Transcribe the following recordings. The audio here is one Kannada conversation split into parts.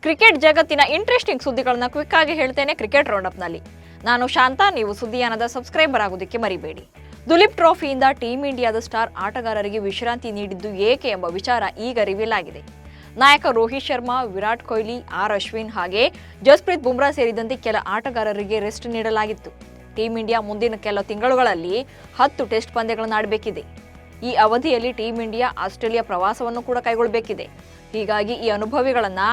ಕ್ರಿಕೆಟ್ ಜಗತ್ತಿನ ಇಂಟ್ರೆಸ್ಟಿಂಗ್ ಸುದ್ದಿಗಳನ್ನ ಕ್ವಿಕ್ ಆಗಿ ಹೇಳ್ತೇನೆ ಕ್ರಿಕೆಟ್ ರೌಂಡಪ್ನಲ್ಲಿ. ನಾನು ಶಾಂತಾ, ನೀವು ಸುದ್ದಿಯಾನದ ಸಬ್ಸ್ಕ್ರೈಬರ್ ಆಗೋದಕ್ಕೆ ಮರಿಬೇಡಿ. ದುಲೀಪ್ ಟ್ರೋಫಿಯಿಂದ ಟೀಂ ಇಂಡಿಯಾದ ಸ್ಟಾರ್ ಆಟಗಾರರಿಗೆ ವಿಶ್ರಾಂತಿ ನೀಡಿದ್ದು ಏಕೆ ಎಂಬ ವಿಚಾರ ಈಗ ರಿವೀಲ್ ಆಗಿದೆ. ನಾಯಕ ರೋಹಿತ್ ಶರ್ಮಾ, ವಿರಾಟ್ ಕೊಹ್ಲಿ, ಆರ್ ಅಶ್ವಿನ್ ಹಾಗೆ ಜಸ್ಪ್ರೀತ್ ಬುಮ್ರಾ ಸೇರಿದಂತೆ ಕೆಲ ಆಟಗಾರರಿಗೆ ರೆಸ್ಟ್ ನೀಡಲಾಗಿತ್ತು. ಟೀಂ ಇಂಡಿಯಾ ಮುಂದಿನ ಕೆಲ ತಿಂಗಳುಗಳಲ್ಲಿ 10 ಟೆಸ್ಟ್ ಪಂದ್ಯಗಳನ್ನು ಆಡಬೇಕಿದೆ. ಈ ಅವಧಿಯಲ್ಲಿ ಟೀಂ ಇಂಡಿಯಾ ಆಸ್ಟ್ರೇಲಿಯಾ ಪ್ರವಾಸವನ್ನು ಕೂಡ ಕೈಗೊಳ್ಳಬೇಕಿದೆ. ಹೀಗಾಗಿ ಈ ಅನುಭವಿಗಳನ್ನ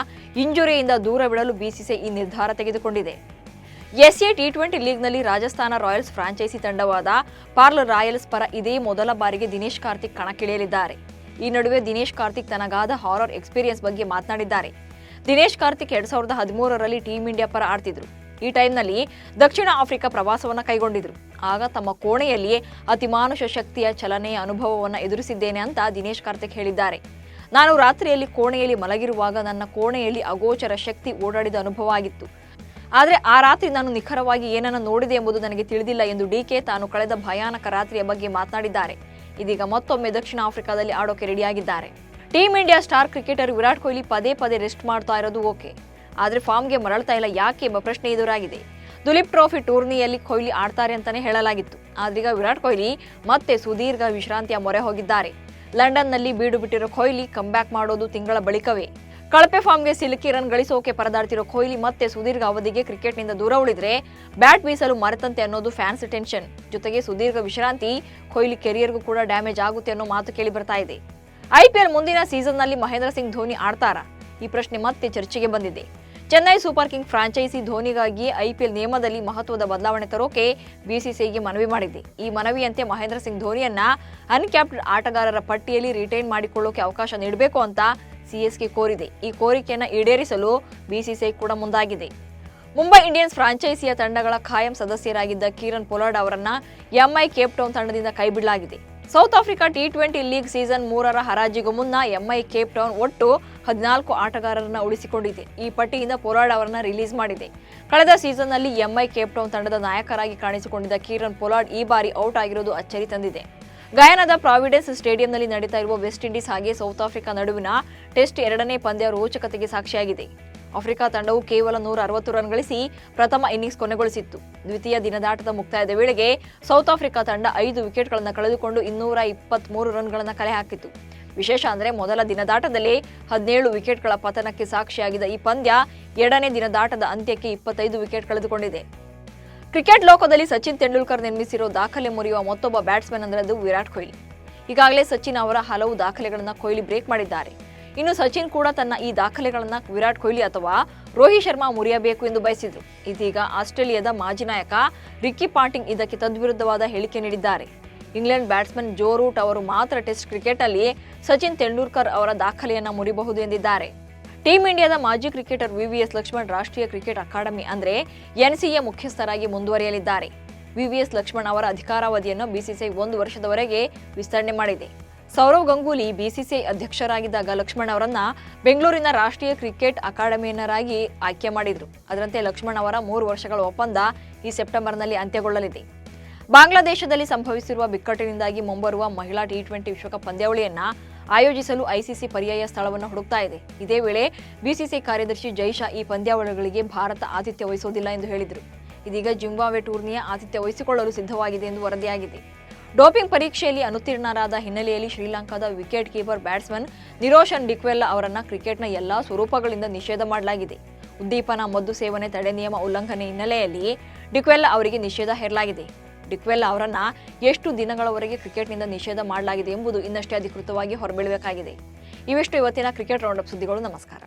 ಇಂಜುರಿಯಿಂದ ದೂರವಿಡಲು ಬಿಸಿಸಿಐ ಈ ನಿರ್ಧಾರ ತೆಗೆದುಕೊಂಡಿದೆ. ಎಸ್ಎ ಟಿ20 ಲೀಗ್ನಲ್ಲಿ ರಾಜಸ್ಥಾನ ರಾಯಲ್ಸ್ ಫ್ರಾಂಚೈಸಿ ತಂಡವಾದ ಪಾರ್ಲ್ ರಾಯಲ್ಸ್ ಪರ ಇದೇ ಮೊದಲ ಬಾರಿಗೆ ದಿನೇಶ್ ಕಾರ್ತಿಕ್ ಕಣಕ್ಕಿಳಿಯಲಿದ್ದಾರೆ. ಈ ನಡುವೆ ದಿನೇಶ್ ಕಾರ್ತಿಕ್ ತನಗಾದ ಹಾರರ್ ಎಕ್ಸ್ಪೀರಿಯನ್ಸ್ ಬಗ್ಗೆ ಮಾತನಾಡಿದ್ದಾರೆ. ದಿನೇಶ್ ಕಾರ್ತಿಕ್ 2013ರಲ್ಲಿ ಟೀಂ ಇಂಡಿಯಾ ಪರ ಆಡ್ತಿದ್ರು. ಈ ಟೈಮ್ನಲ್ಲಿ ದಕ್ಷಿಣ ಆಫ್ರಿಕಾ ಪ್ರವಾಸವನ್ನು ಕೈಗೊಂಡಿದ್ರು. ಆಗ ತಮ್ಮ ಕೋಣೆಯಲ್ಲಿಯೇ ಅತಿಮಾನುಷ ಶಕ್ತಿಯ ಚಲನೆಯ ಅನುಭವವನ್ನು ಎದುರಿಸಿದ್ದೇನೆ ಅಂತ ದಿನೇಶ್ ಕಾರ್ತಿಕ್ ಹೇಳಿದ್ದಾರೆ. ನಾನು ರಾತ್ರಿಯಲ್ಲಿ ಕೋಣೆಯಲ್ಲಿ ಮಲಗಿರುವಾಗ ನನ್ನ ಕೋಣೆಯಲ್ಲಿ ಅಗೋಚರ ಶಕ್ತಿ ಓಡಾಡಿದ ಅನುಭವ ಆಗಿತ್ತು. ಆದರೆ ಆ ರಾತ್ರಿ ನಾನು ನಿಖರವಾಗಿ ಏನನ್ನು ನೋಡಿದೆ ಎಂಬುದು ನನಗೆ ತಿಳಿದಿಲ್ಲ ಎಂದು ಡಿಕೆ ತಾನು ಕಳೆದ ಭಯಾನಕ ರಾತ್ರಿಯ ಬಗ್ಗೆ ಮಾತನಾಡಿದ್ದಾರೆ. ಇದೀಗ ಮತ್ತೊಮ್ಮೆ ದಕ್ಷಿಣ ಆಫ್ರಿಕಾದಲ್ಲಿ ಆಡೋಕೆ ರೆಡಿಯಾಗಿದ್ದಾರೆ. Team India star cricketer Virat Kohli ಪದೇ ಪದೇ ರೆಸ್ಟ್ ಮಾಡ್ತಾ ಇರೋದು ಓಕೆ, ಆದರೆ ಫಾರ್ಮ್ಗೆ ಮರಳ್ತಾ ಇಲ್ಲ ಯಾಕೆ ಎಂಬ ಪ್ರಶ್ನೆ ಎದುರಾಗಿದೆ. ದುಲೀಪ್ ಟ್ರೋಫಿ ಟೂರ್ನಿಯಲ್ಲಿ ಕೊಹ್ಲಿ ಆಡ್ತಾರೆ ಅಂತಾನೆ ಹೇಳಲಾಗಿತ್ತು. ಆದ್ರೀಗ ವಿರಾಟ್ ಕೊಹ್ಲಿ ಮತ್ತೆ ಸುದೀರ್ಘ ವಿಶ್ರಾಂತಿಯ ಮೊರೆ ಹೋಗಿದ್ದಾರೆ. ಲಂಡನ್ನಲ್ಲಿ ಬೀಡು ಬಿಟ್ಟಿರೋ ಕೊಹ್ಲಿ ಕಂಬ್ಯಾಕ್ ಮಾಡೋದು ತಿಂಗಳ ಬಳಿಕವೇ. ಕಳಪೆ ಫಾರ್ಮ್ಗೆ ಸಿಲುಕಿ ರನ್ ಗಳಿಸೋಕೆ ಪರದಾಡ್ತಿರೋ ಕೊಹ್ಲಿ ಮತ್ತೆ ಸುದೀರ್ಘ ಅವಧಿಗೆ ಕ್ರಿಕೆಟ್ನಿಂದ ದೂರ ಉಳಿದ್ರೆ ಬ್ಯಾಟ್ ಬೀಸಲು ಮರೆತಂತೆ ಅನ್ನೋದು ಫ್ಯಾನ್ಸ್ ಟೆನ್ಷನ್. ಜೊತೆಗೆ ಸುದೀರ್ಘ ವಿಶ್ರಾಂತಿ ಕೊಹ್ಲಿ ಕೆರಿಯರ್ಗೂ ಕೂಡ ಡ್ಯಾಮೇಜ್ ಆಗುತ್ತೆ ಅನ್ನೋ ಮಾತು ಕೇಳಿ ಬರ್ತಾ ಇದೆ. ಐಪಿಎಲ್ ಮುಂದಿನ ಸೀಸನ್ನಲ್ಲಿ ಮಹೇಂದ್ರ ಸಿಂಗ್ ಧೋನಿ ಆಡ್ತಾರಾ? ಈ ಪ್ರಶ್ನೆ ಮತ್ತೆ ಚರ್ಚೆಗೆ ಬಂದಿದೆ. ಚೆನ್ನೈ ಸೂಪರ್ ಕಿಂಗ್ ಫ್ರಾಂಚೈಸಿ ಧೋನಿಗಾಗಿ ಐಪಿಎಲ್ ನಿಯಮದಲ್ಲಿ ಮಹತ್ವದ ಬದಲಾವಣೆ ತರೋಕೆ ಬಿಸಿಸಿಐಗೆ ಮನವಿ ಮಾಡಿದೆ. ಈ ಮನವಿಯಂತೆ ಮಹೇಂದ್ರ ಸಿಂಗ್ ಧೋನಿಯನ್ನ ಅನ್ಕ್ಯಾಪ್ಡ್ ಆಟಗಾರರ ಪಟ್ಟಿಯಲ್ಲಿ ರಿಟೈನ್ ಮಾಡಿಕೊಳ್ಳೋಕೆ ಅವಕಾಶ ನೀಡಬೇಕು ಅಂತ ಸಿಎಸ್ಕೆ ಕೋರಿದೆ. ಈ ಕೋರಿಕೆಯನ್ನು ಈಡೇರಿಸಲು ಬಿಸಿಸಿಐ ಕೂಡ ಮುಂದಾಗಿದೆ. ಮುಂಬೈ ಇಂಡಿಯನ್ಸ್ ಫ್ರಾಂಚೈಸಿಯ ತಂಡಗಳ ಖಾಯಂ ಸದಸ್ಯರಾಗಿದ್ದ ಕೀರನ್ ಪೊಲಾರ್ಡ್ ಅವರನ್ನ ಎಂಐ ಕೇಪ್ ಟೌನ್ ತಂಡದಿಂದ ಕೈಬಿಡಲಾಗಿದೆ. ಸೌತ್ ಆಫ್ರಿಕಾ ಟಿ20 ಲೀಗ್ ಸೀಸನ್ 3ರ ಹರಾಜಿಗೂ ಮುನ್ನ ಎಂಐ ಕೇಪ್ ಟೌನ್ ಒಟ್ಟು 14 ಆಟಗಾರರನ್ನ ಉಳಿಸಿಕೊಂಡಿದೆ. ಈ ಪಟ್ಟಿಯಿಂದ ಪೊಲಾರ್ಡ್ ಅವರನ್ನ ರಿಲೀಸ್ ಮಾಡಿದೆ. ಕಳೆದ ಸೀಸನ್ನಲ್ಲಿ ಎಂಐ ಕೇಪ್ ಟೌನ್ ತಂಡದ ನಾಯಕರಾಗಿ ಕಾಣಿಸಿಕೊಂಡಿದ್ದ ಕೀರನ್ ಪೊಲಾರ್ಡ್ ಈ ಬಾರಿ ಔಟ್ ಆಗಿರೋದು ಅಚ್ಚರಿ ತಂದಿದೆ. ಗಯಾನಾದ ಪ್ರಾವಿಡೆನ್ಸ್ ಸ್ಟೇಡಿಯಂನಲ್ಲಿ ನಡೀತಾ ಇರುವ ವೆಸ್ಟ್ ಇಂಡೀಸ್ ಹಾಗೆ ಸೌತ್ ಆಫ್ರಿಕಾ ನಡುವಿನ ಟೆಸ್ಟ್ 2ನೇ ಪಂದ್ಯ ರೋಚಕತೆಗೆ ಸಾಕ್ಷಿಯಾಗಿದೆ. ಆಫ್ರಿಕಾ ತಂಡವು ಕೇವಲ 160 ರನ್ ಗಳಿಸಿ ಪ್ರಥಮ ಇನ್ನಿಂಗ್ಸ್ ಕೊನೆಗೊಳಿಸಿತ್ತು. ದ್ವಿತೀಯ ದಿನದಾಟದ ಮುಕ್ತಾಯದ ವೇಳೆಗೆ ಸೌತ್ ಆಫ್ರಿಕಾ ತಂಡ 5 ವಿಕೆಟ್ಗಳನ್ನು ಕಳೆದುಕೊಂಡು 223 ರನ್ಗಳನ್ನು ಕಲೆ ಹಾಕಿತ್ತು. ವಿಶೇಷ ಅಂದರೆ ಮೊದಲ ದಿನದಾಟದಲ್ಲಿ 17 ವಿಕೆಟ್ಗಳ ಪತನಕ್ಕೆ ಸಾಕ್ಷಿಯಾಗಿದ್ದ ಈ ಪಂದ್ಯ 2ನೇ ದಿನದಾಟದ ಅಂತ್ಯಕ್ಕೆ 25 ವಿಕೆಟ್ ಕಳೆದುಕೊಂಡಿದೆ. ಕ್ರಿಕೆಟ್ ಲೋಕದಲ್ಲಿ ಸಚಿನ್ ತೆಂಡೂಲ್ಕರ್ ನಿರ್ಮಿಸಿರೋ ದಾಖಲೆ ಮುರಿಯುವ ಮತ್ತೊಬ್ಬ ಬ್ಯಾಟ್ಸ್ಮನ್ ಅಂದರೆ ಅದು ವಿರಾಟ್ ಕೊಹ್ಲಿ. ಈಗಾಗಲೇ ಸಚಿನ್ ಅವರ ಹಲವು ದಾಖಲೆಗಳನ್ನು ಕೊಹ್ಲಿ ಬ್ರೇಕ್ ಮಾಡಿದ್ದಾರೆ. ಇನ್ನು ಸಚಿನ್ ಕೂಡ ತನ್ನ ಈ ದಾಖಲೆಗಳನ್ನು ವಿರಾಟ್ ಕೊಹ್ಲಿ ಅಥವಾ ರೋಹಿತ್ ಶರ್ಮಾ ಮುರಿಯಬೇಕು ಎಂದು ಬಯಸಿದ್ರು. ಇದೀಗ ಆಸ್ಟ್ರೇಲಿಯಾದ ಮಾಜಿ ನಾಯಕ ರಿಕ್ಕಿ ಪಾಂಟಿಂಗ್ ಇದಕ್ಕೆ ತದ್ವಿರುದ್ಧವಾದ ಹೇಳಿಕೆ ನೀಡಿದ್ದಾರೆ. ಇಂಗ್ಲೆಂಡ್ ಬ್ಯಾಟ್ಸ್ಮನ್ ಜೋ ರೂಟ್ ಅವರು ಮಾತ್ರ ಟೆಸ್ಟ್ ಕ್ರಿಕೆಟ್ನಲ್ಲಿ ಸಚಿನ್ ತೆಂಡೂಲ್ಕರ್ ಅವರ ದಾಖಲೆಯನ್ನು ಮುರಿಬಹುದು ಎಂದಿದ್ದಾರೆ. ಟೀಂ ಇಂಡಿಯಾದ ಮಾಜಿ ಕ್ರಿಕೆಟರ್ ವಿವಿಎಸ್ ಲಕ್ಷ್ಮಣ್ ರಾಷ್ಟ್ರೀಯ ಕ್ರಿಕೆಟ್ ಅಕಾಡೆಮಿ ಅಂದರೆ ಎನ್ಸಿಎ ಮುಖ್ಯಸ್ಥರಾಗಿ ಮುಂದುವರಿಯಲಿದ್ದಾರೆ. ವಿವಿಎಸ್ ಲಕ್ಷ್ಮಣ್ ಅವರ ಅಧಿಕಾರಾವಧಿಯನ್ನು ಬಿಸಿಸಿಐ 1 ವರ್ಷದವರೆಗೆ ವಿಸ್ತರಣೆ ಮಾಡಿದೆ. ಸೌರವ್ ಗಂಗೂಲಿ ಬಿಸಿಸಿಐ ಅಧ್ಯಕ್ಷರಾಗಿದ್ದಾಗ ಲಕ್ಷ್ಮಣ್ ಅವರನ್ನ ಬೆಂಗಳೂರಿನ ರಾಷ್ಟ್ರೀಯ ಕ್ರಿಕೆಟ್ ಅಕಾಡೆಮಿಯನ್ನರಾಗಿ ಆಯ್ಕೆ ಮಾಡಿದ್ರು. ಅದರಂತೆ ಲಕ್ಷ್ಮಣ್ ಅವರ 3 ವರ್ಷಗಳ ಒಪ್ಪಂದ ಈ ಸೆಪ್ಟೆಂಬರ್ನಲ್ಲಿ ಅಂತ್ಯಗೊಳ್ಳಲಿದೆ. ಬಾಂಗ್ಲಾದೇಶದಲ್ಲಿ ಸಂಭವಿಸಿರುವ ಬಿಕ್ಕಟ್ಟಿನಿಂದಾಗಿ ಮುಂಬರುವ ಮಹಿಳಾ ಟಿ20 ವಿಶ್ವಕಪ್ ಪಂದ್ಯಾವಳಿಯನ್ನ ಆಯೋಜಿಸಲು ಐಸಿಸಿ ಪರ್ಯಾಯ ಸ್ಥಳವನ್ನು ಹುಡುಕ್ತಾ ಇದೆ. ಇದೇ ವೇಳೆ ಬಿಸಿಸಿಐ ಕಾರ್ಯದರ್ಶಿ ಜೈಶಾ ಈ ಪಂದ್ಯಾವಳಿಗಳಿಗೆ ಭಾರತ ಆತಿಥ್ಯ ವಹಿಸುವುದಿಲ್ಲ ಎಂದು ಹೇಳಿದರು. ಇದೀಗ ಜಿಂಬಾಬ್ವೆ ಟೂರ್ನಿಯ ಆತಿಥ್ಯ ವಹಿಸಿಕೊಳ್ಳಲು ಸಿದ್ಧವಾಗಿದೆ ಎಂದು ವರದಿಯಾಗಿದೆ. ಡೋಪಿಂಗ್ ಪರೀಕ್ಷೆಯಲ್ಲಿ ಅನುತ್ತೀರ್ಣರಾದ ಹಿನ್ನೆಲೆಯಲ್ಲಿ ಶ್ರೀಲಂಕಾದ ವಿಕೆಟ್ ಕೀಪರ್ ಬ್ಯಾಟ್ಸ್ಮನ್ ನಿರೋಶನ್ ಡಿಕ್ವೆಲ್ಲಾ ಅವರನ್ನ ಕ್ರಿಕೆಟ್ನ ಎಲ್ಲಾ ಸ್ವರೂಪಗಳಿಂದ ನಿಷೇಧ ಮಾಡಲಾಗಿದೆ. ಉದ್ದೀಪನ ಮದ್ದು ಸೇವನೆ ತಡೆ ನಿಯಮ ಉಲ್ಲಂಘನೆ ಹಿನ್ನೆಲೆಯಲ್ಲಿ ಡಿಕ್ವೆಲ್ಲಾ ಅವರಿಗೆ ನಿಷೇಧ ಹೇರಲಾಗಿದೆ. ಡಿಕ್ವೆಲ್ಲಾ ಅವರನ್ನ ಎಷ್ಟು ದಿನಗಳವರೆಗೆ ಕ್ರಿಕೆಟ್ನಿಂದ ನಿಷೇಧ ಮಾಡಲಾಗಿದೆ ಎಂಬುದು ಇನ್ನಷ್ಟೇ ಅಧಿಕೃತವಾಗಿ ಹೊರಬೀಳಬೇಕಾಗಿದೆ. ಇವಿಷ್ಟು ಇವತ್ತಿನ ಕ್ರಿಕೆಟ್ ರೌಂಡಪ್ ಸುದ್ದಿಗಳು. ನಮಸ್ಕಾರ.